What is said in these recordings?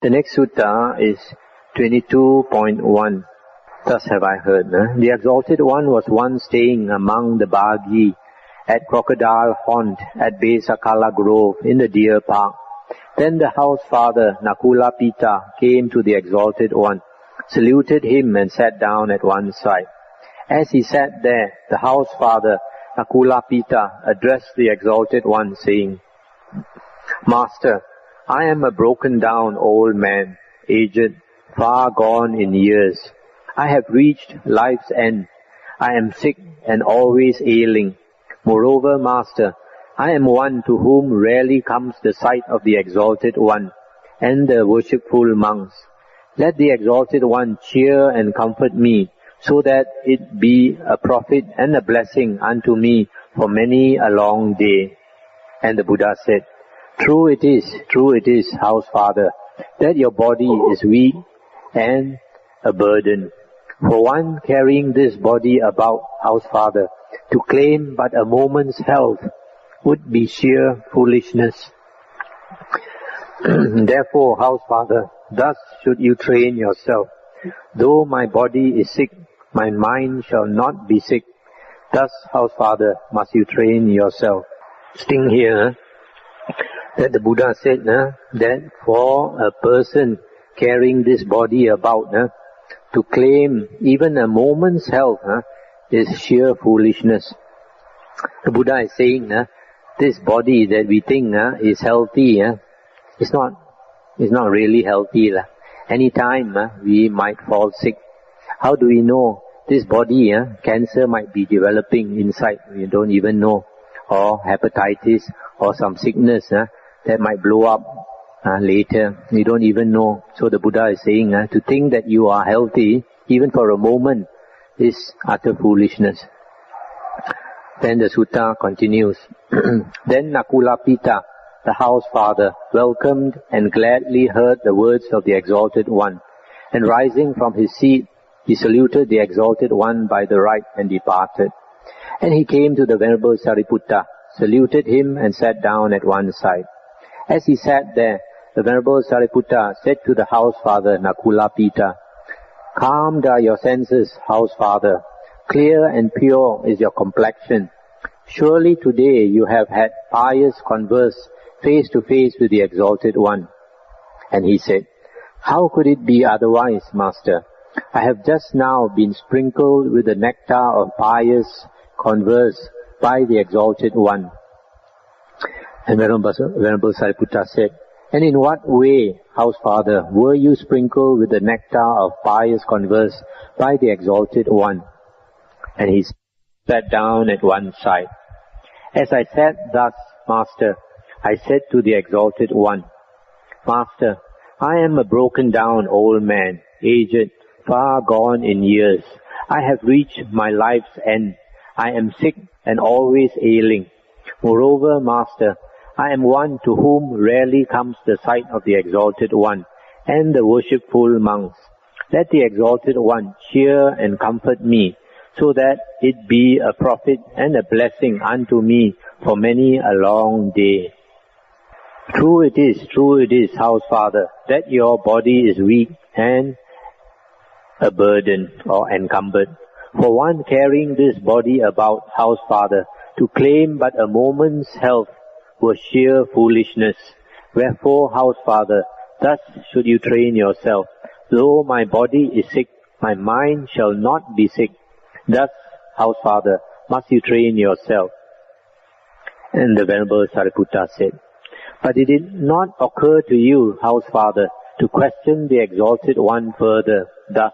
The next sutta is 22.1. Thus have I heard. The Exalted One was once staying among the Bhagi at Crocodile Haunt at Besakala Grove in the Deer Park. Then the house father Nakula Pita came to the Exalted One, saluted him and sat down at one side. As he sat there, the house father Nakula Pita addressed the Exalted One, saying, Master, I am a broken down old man, aged, far gone in years. I have reached life's end. I am sick and always ailing. Moreover, Master, I am one to whom rarely comes the sight of the Exalted One and the worshipful monks. Let the Exalted One cheer and comfort me, so that it be a profit and a blessing unto me for many a long day. And the Buddha said, true it is, house father, that your body is weak and a burden. For one carrying this body about, house father, to claim but a moment's health would be sheer foolishness. Therefore, house father, thus should you train yourself. Though my body is sick, my mind shall not be sick. Thus, house father, must you train yourself. Sting here, that the Buddha said that for a person carrying this body about, to claim even a moment's health is sheer foolishness. The Buddha is saying this body that we think is healthy, it's not really healthy. Any time we might fall sick. How do we know? This body, cancer might be developing inside, we don't even know. Or hepatitis, or some sickness that might blow up later. We don't even know. So the Buddha is saying to think that you are healthy, even for a moment, is utter foolishness. Then the sutta continues. Then Nakula Pita, the house father, welcomed and gladly heard the words of the Exalted One. And rising from his seat, he saluted the Exalted One by the right and departed. And he came to the Venerable Sariputta, saluted him and sat down at one side. As he sat there, the Venerable Sariputta said to the house father Nakula Pita, calmed are your senses, house father. Clear and pure is your complexion. Surely today you have had pious converse face to face with the Exalted One. And he said, how could it be otherwise, Master? I have just now been sprinkled with the nectar of pious converse by the Exalted One. And Venerable Sariputta said, and in what way, house father, were you sprinkled with the nectar of pious converse by the Exalted One? And he sat down at one side. As I sat thus, Master, I said to the Exalted One, Master, I am a broken down old man, aged, far gone in years. I have reached my life's end. I am sick and always ailing. Moreover, Master, I am one to whom rarely comes the sight of the Exalted One and the worshipful monks. Let the Exalted One cheer and comfort me, so that it be a profit and a blessing unto me for many a long day. True it is, house father, that your body is weak and a burden or encumbered. For one carrying this body about, house father, to claim but a moment's health were sheer foolishness. Wherefore, house father, thus should you train yourself. Though my body is sick, my mind shall not be sick. Thus, house father, must you train yourself. And the Venerable Sariputta said, but it did not occur to you, house father, to question the Exalted One further, thus,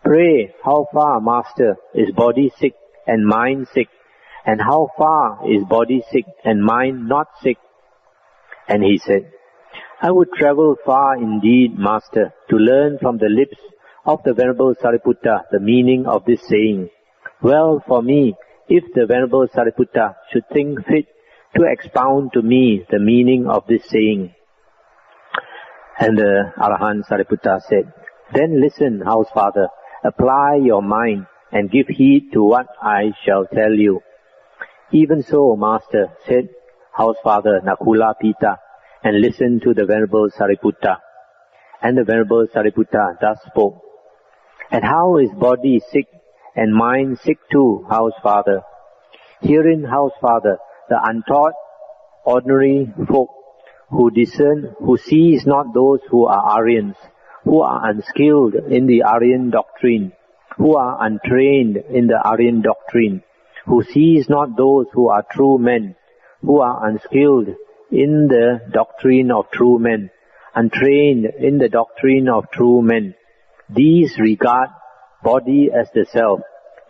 pray, how far, Master, is body sick and mind sick? And how far is body sick and mind not sick? And he said, I would travel far indeed, Master, to learn from the lips of the Venerable Sariputta the meaning of this saying. Well for me, if the Venerable Sariputta should think fit to expound to me the meaning of this saying. And the Arahant Sariputta said, then listen, house father, apply your mind and give heed to what I shall tell you. Even so, Master, said house father Nakula Pita, and listened to the Venerable Sariputta. And the Venerable Sariputta thus spoke. And how is body sick and mind sick too, House Father? Herein, House Father, the untaught, ordinary folk who discern, who sees not those who are Aryans, who are unskilled in the Aryan doctrine, who are untrained in the Aryan doctrine, who sees not those who are true men, who are unskilled in the doctrine of true men, untrained in the doctrine of true men. These regard body as the self.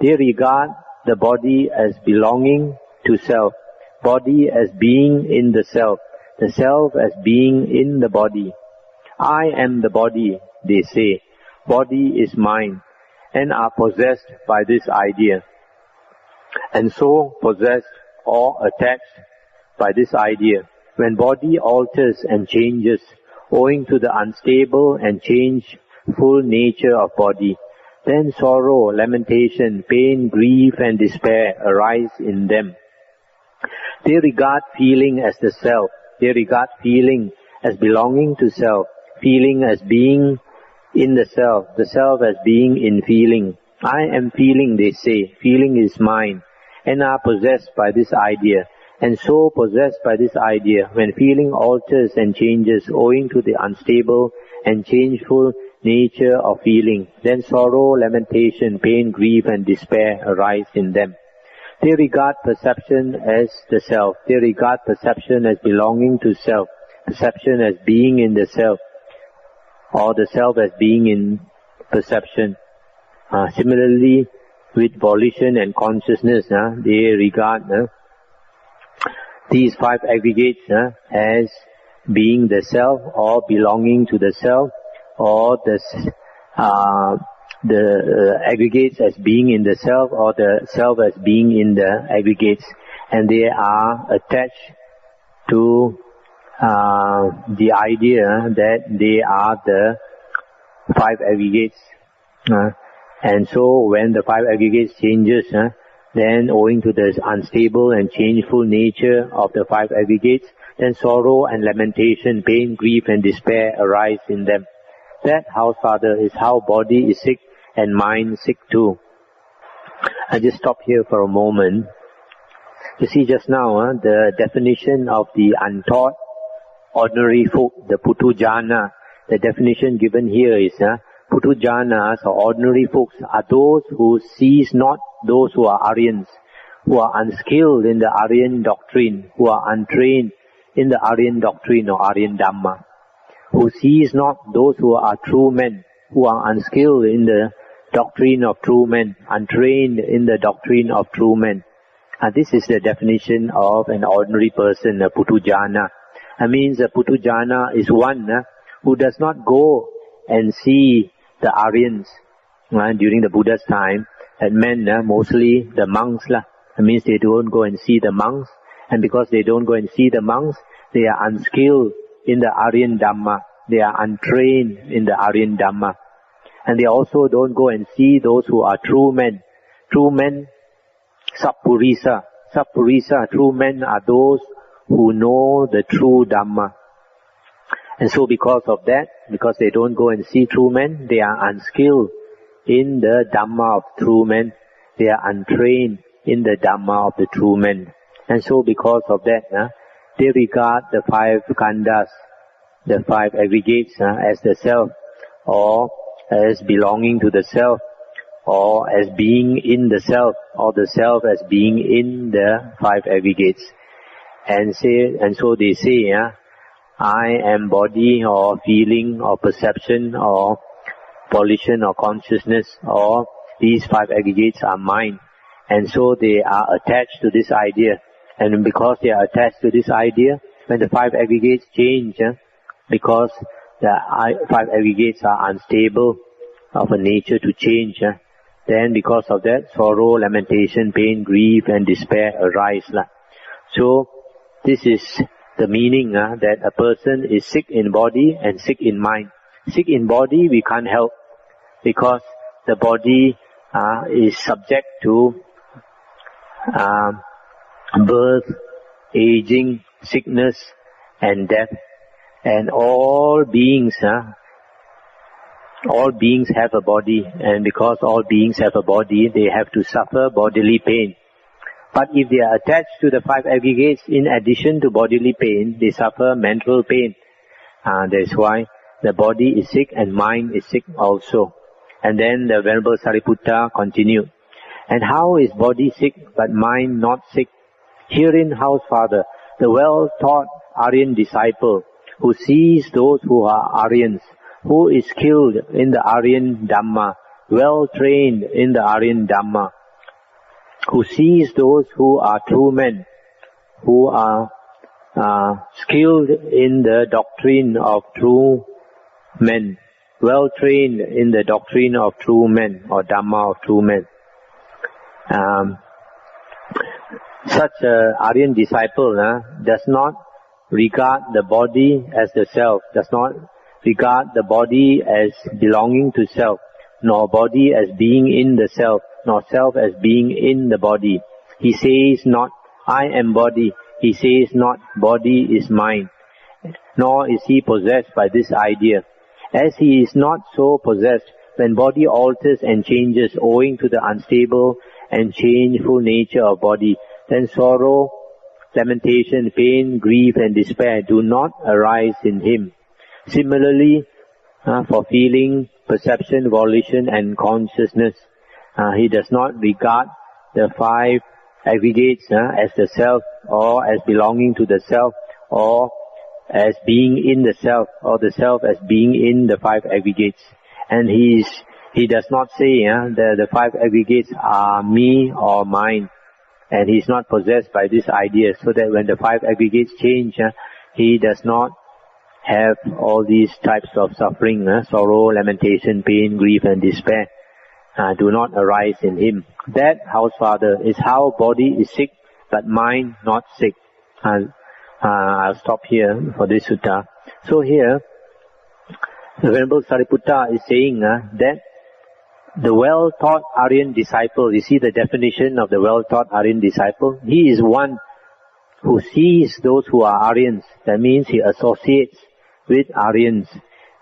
They regard the body as belonging to self, body as being in the self as being in the body. I am the body, they say. Body is mine, and are possessed by this idea. And so possessed or attached by this idea. When body alters and changes, owing to the unstable and changeful nature of body, then sorrow, lamentation, pain, grief and despair arise in them. They regard feeling as the self. They regard feeling as belonging to self, feeling as being in the self as being in feeling. I am feeling, they say, feeling is mine, and are possessed by this idea. And so possessed by this idea, when feeling alters and changes owing to the unstable and changeful nature of feeling, then sorrow, lamentation, pain, grief and despair arise in them. They regard perception as the self. They regard perception as belonging to self, perception as being in the self, or the self as being in perception. Similarly, with volition and consciousness, they regard these five aggregates as being the self or belonging to the self, or the aggregates as being in the self, or the self as being in the aggregates, and they are attached to the idea that they are the five aggregates. And so when the five aggregates changes, then owing to the unstable and changeful nature of the five aggregates, then sorrow and lamentation, pain, grief and despair arise in them. That, House Father, is how body is sick and mind sick too. I just stop here for a moment. You see just now, the definition of the untaught, ordinary folk, the Putujana, the definition given here is, Putujanas or ordinary folks are those who sees not those who are Aryans, who are unskilled in the Aryan doctrine, who are untrained in the Aryan doctrine or Aryan Dhamma, who sees not those who are true men, who are unskilled in the doctrine of true men, untrained in the doctrine of true men. And this is the definition of an ordinary person, a Putujana. That means a Putujana is one who does not go and see the Aryans during the Buddha's time. And men, mostly the monks, that means they don't go and see the monks. And because they don't go and see the monks, they are unskilled in the Aryan Dhamma. They are untrained in the Aryan Dhamma. And they also don't go and see those who are true men. True men, Sappurisa. Sappurisa, true men are those who know the true Dhamma. And so because of that, because they don't go and see true men, they are unskilled in the Dhamma of true men. They are untrained in the Dhamma of the true men. And so because of that, they regard the five khandhas, the five aggregates, as the self, or as belonging to the self, or as being in the self, or the self as being in the five aggregates. And so they say, I am body or feeling or perception or volition or consciousness, or these five aggregates are mine. And so they are attached to this idea. And because they are attached to this idea, when the five aggregates change, because the five aggregates are unstable of a nature to change, then because of that, sorrow, lamentation, pain, grief and despair arise. So this is the meaning that a person is sick in body and sick in mind. Sick in body we can't help, because the body is subject to birth, aging, sickness and death. And all beings all beings have a body, and because all beings have a body, they have to suffer bodily pain. But if they are attached to the 5 aggregates, in addition to bodily pain, they suffer mental pain. That's why the body is sick and mind is sick also. And then the Venerable Sariputta continued. And how is body sick but mind not sick? Herein, House Father, the well-taught Aryan disciple who sees those who are Aryans, who is skilled in the Aryan Dhamma, well-trained in the Aryan Dhamma, who sees those who are true men, who are skilled in the doctrine of true men, well-trained in the doctrine of true men, or Dhamma of true men. Such an Aryan disciple does not regard the body as the self, does not regard the body as belonging to self, nor body as being in the self, nor self as being in the body. He says not, I am body. He says not, body is mine. Nor is he possessed by this idea. As he is not so possessed, when body alters and changes owing to the unstable and changeful nature of body, then sorrow, lamentation, pain, grief and despair do not arise in him. Similarly, for feeling, perception, volition and consciousness, he does not regard the 5 aggregates as the self, or as belonging to the self, or as being in the self, or the self as being in the 5 aggregates. And he does not say the 5 aggregates are me or mine, and he is not possessed by this idea, so that when the 5 aggregates change, he does not have all these types of suffering, sorrow, lamentation, pain, grief and despair do not arise in him. That, House Father, is how body is sick, but mind not sick. I'll stop here for this sutta. So here, the Venerable Sariputta is saying that the well-taught Aryan disciple, you see the definition of the well-taught Aryan disciple? He is one who sees those who are Aryans. That means he associates with Aryans.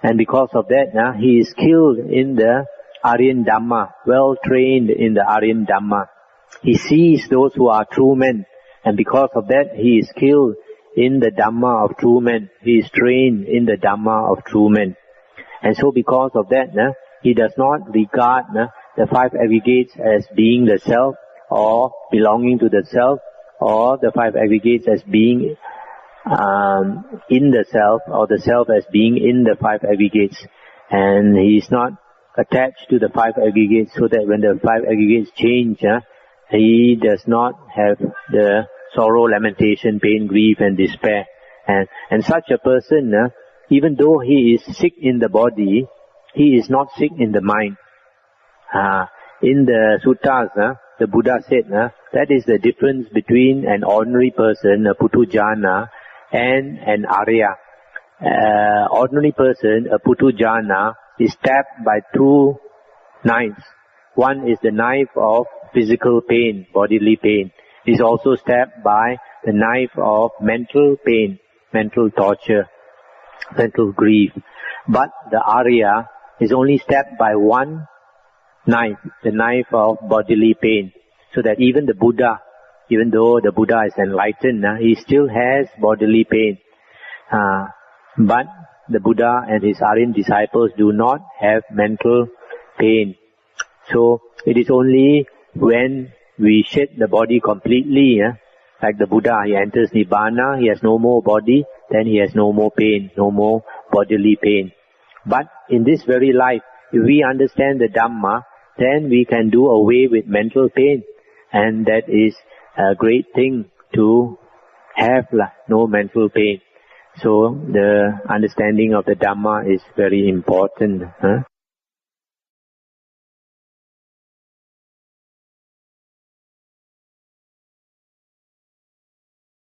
And because of that, he is skilled in the Aryan Dhamma, well-trained in the Aryan Dhamma. He sees those who are true men. And because of that, he is skilled in the Dhamma of true men. He is trained in the Dhamma of true men. And so because of that, he does not regard the 5 aggregates as being the self, or belonging to the self, or the 5 aggregates as being in the self, or the self as being in the 5 aggregates. And he is not attached to the 5 aggregates, so that when the 5 aggregates change, he does not have the sorrow, lamentation, pain, grief and despair. And such a person, even though he is sick in the body, he is not sick in the mind. In the suttas, the Buddha said, that is the difference between an ordinary person, a Putujana, and an Arya. Ordinary person, a Putujana, is stabbed by 2 knives. One is the knife of physical pain, bodily pain. He is also stabbed by the knife of mental pain, mental torture, mental grief. But the Arya is only stabbed by 1 knife, the knife of bodily pain. So that even the Buddha, even though the Buddha is enlightened, he still has bodily pain. But the Buddha and his Aryan disciples do not have mental pain. So it is only when we shed the body completely, like the Buddha, he enters Nibbana, he has no more body, then he has no more pain, no more bodily pain. But in this very life, if we understand the Dhamma, then we can do away with mental pain. And that is a great thing to have no mental pain. So the understanding of the Dhamma is very important.